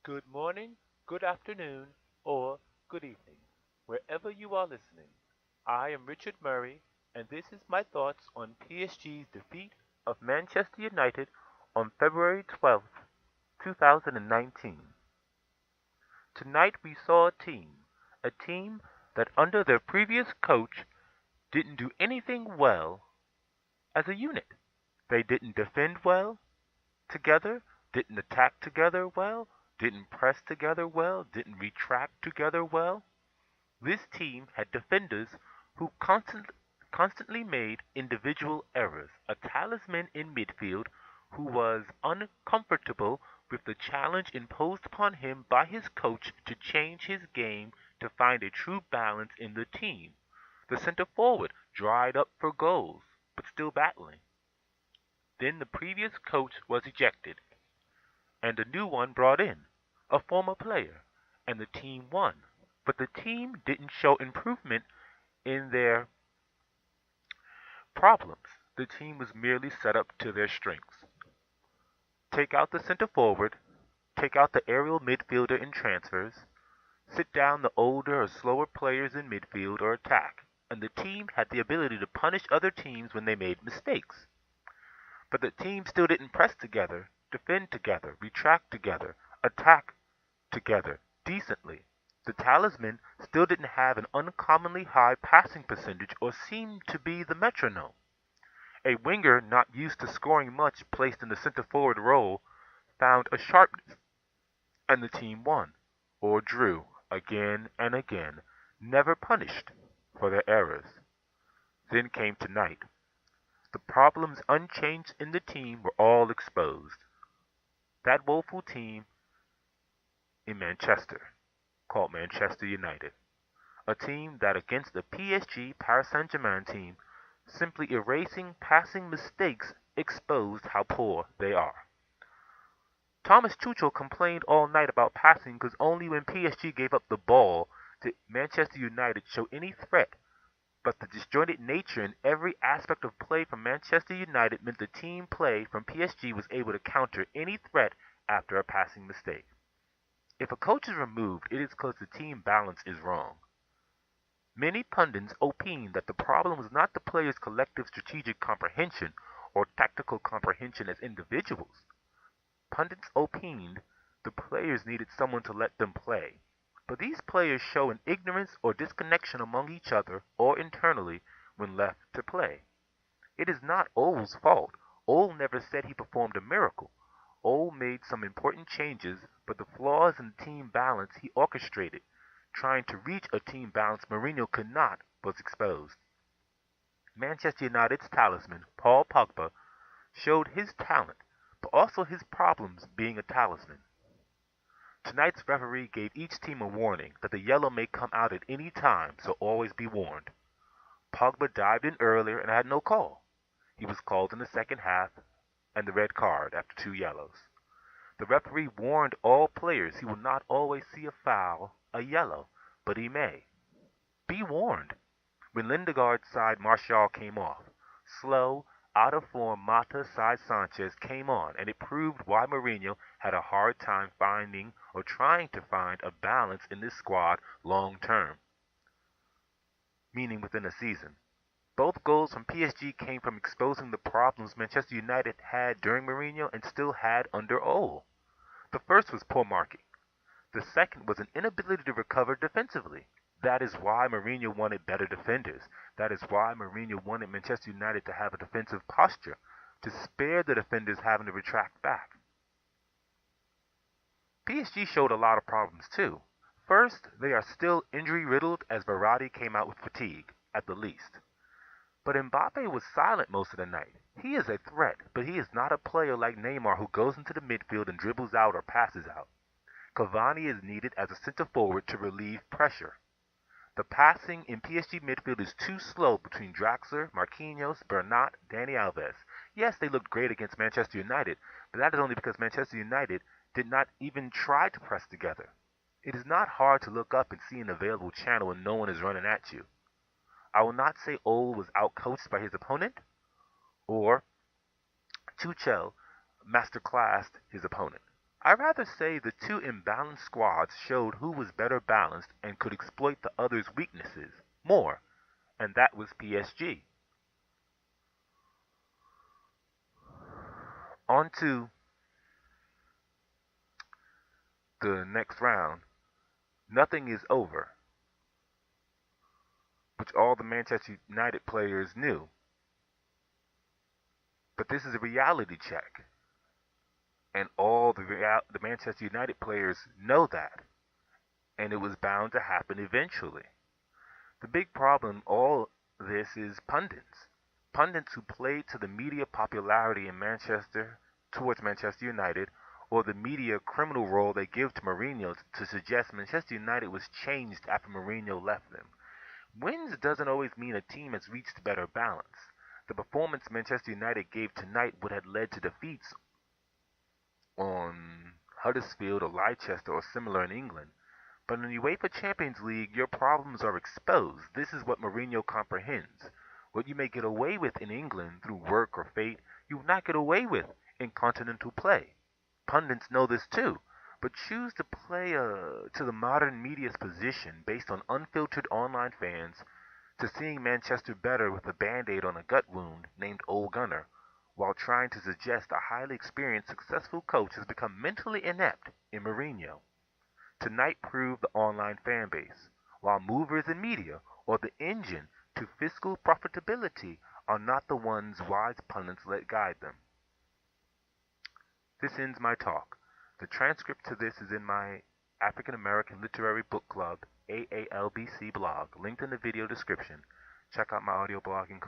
Good morning, good afternoon, or good evening, wherever you are listening. I am Richard Murray, and this is my thoughts on PSG's defeat of Manchester United on February 12th, 2019. Tonight we saw a team that under their previous coach didn't do anything well as a unit. They didn't defend well together, didn't attack together well, didn't press together well, didn't retract together well. This team had defenders who constantly made individual errors, a talisman in midfield who was uncomfortable with the challenge imposed upon him by his coach to change his game to find a true balance in the team. The center forward dried up for goals, but still battling. Then the previous coach was ejected, and a new one brought in, a former player, and the team won. But the team didn't show improvement in their problems. The team was merely set up to their strengths. Take out the center forward, take out the aerial midfielder in transfers, sit down the older or slower players in midfield or attack, and the team had the ability to punish other teams when they made mistakes. But the team still didn't press together, defend together, retract together, attack together decently. The talisman still didn't have an uncommonly high passing percentage or seemed to be the metronome. A winger not used to scoring much placed in the center forward role found a sharpness, and the team won, or drew, again and again, never punished for their errors. Then came tonight. The problems unchanged in the team were all exposed. That woeful team in Manchester, called Manchester United. A team that against the PSG Paris Saint-Germain team, simply erasing passing mistakes exposed how poor they are. Thomas Tuchel complained all night about passing because only when PSG gave up the ball did Manchester United show any threat. But the disjointed nature in every aspect of play from Manchester United meant the team play from PSG was able to counter any threat after a passing mistake. If a coach is removed, it is because the team balance is wrong. Many pundits opined that the problem was not the players' collective strategic comprehension or tactical comprehension as individuals. Pundits opined the players needed someone to let them play. But these players show an ignorance or disconnection among each other or internally when left to play. It is not Ole's fault. Ole never said he performed a miracle. Ole made some important changes, but the flaws in the team balance he orchestrated, trying to reach a team balance Mourinho could not, was exposed. Manchester United's talisman, Paul Pogba, showed his talent, but also his problems being a talisman. Tonight's referee gave each team a warning that the yellow may come out at any time, so always be warned. Pogba dived in earlier and had no call. He was called in the second half and the red card after 2 yellows. The referee warned all players he will not always see a foul, a yellow, but he may. Be warned. When Lindegaard's side Martial came off, slow, out of form Mata side Sanchez came on, and it proved why Mourinho had a hard time finding or trying to find a balance in this squad long term, meaning within a season. Both goals from PSG came from exposing the problems Manchester United had during Mourinho and still had under Ole. The first was poor marking. The second was an inability to recover defensively. That is why Mourinho wanted better defenders. That is why Mourinho wanted Manchester United to have a defensive posture, to spare the defenders having to retract back. PSG showed a lot of problems too. First, they are still injury-riddled as Verratti came out with fatigue, at the least. But Mbappe was silent most of the night. He is a threat, but he is not a player like Neymar who goes into the midfield and dribbles out or passes out. Cavani is needed as a center forward to relieve pressure. The passing in PSG midfield is too slow between Draxler, Marquinhos, Bernat, Dani Alves. Yes, they looked great against Manchester United, but that is only because Manchester United did not even try to press together. It is not hard to look up and see an available channel when no one is running at you. I will not say Ole was outcoached by his opponent, or Tuchel masterclassed his opponent. I rather say the two imbalanced squads showed who was better balanced and could exploit the other's weaknesses more, and that was PSG. On to the next round. Nothing is over, which all the Manchester United players knew. But this is a reality check, and all the Manchester United players know that, and it was bound to happen eventually. The big problem all this is pundits. Pundits who played to the media popularity in Manchester towards Manchester United, or the media criminal role they give to Mourinho to suggest Manchester United was changed after Mourinho left them. Wins doesn't always mean a team has reached better balance. The performance Manchester United gave tonight would have led to defeats on Huddersfield or Leicester or similar in England. But in the UEFA Champions League, your problems are exposed. This is what Mourinho comprehends. What you may get away with in England through work or fate, you will not get away with in continental play. Pundits know this too, but choose to play to the modern media's position based on unfiltered online fans to seeing Manchester better with a band-aid on a gut wound named Ole Gunnar, while trying to suggest a highly experienced, successful coach has become mentally inept in Mourinho. Tonight proved the online fan base, while movers in media, or the engine to fiscal profitability, are not the ones wise pundits let guide them. This ends my talk. The transcript to this is in my African American Literary Book Club, AALBC blog, linked in the video description. Check out my audio blog and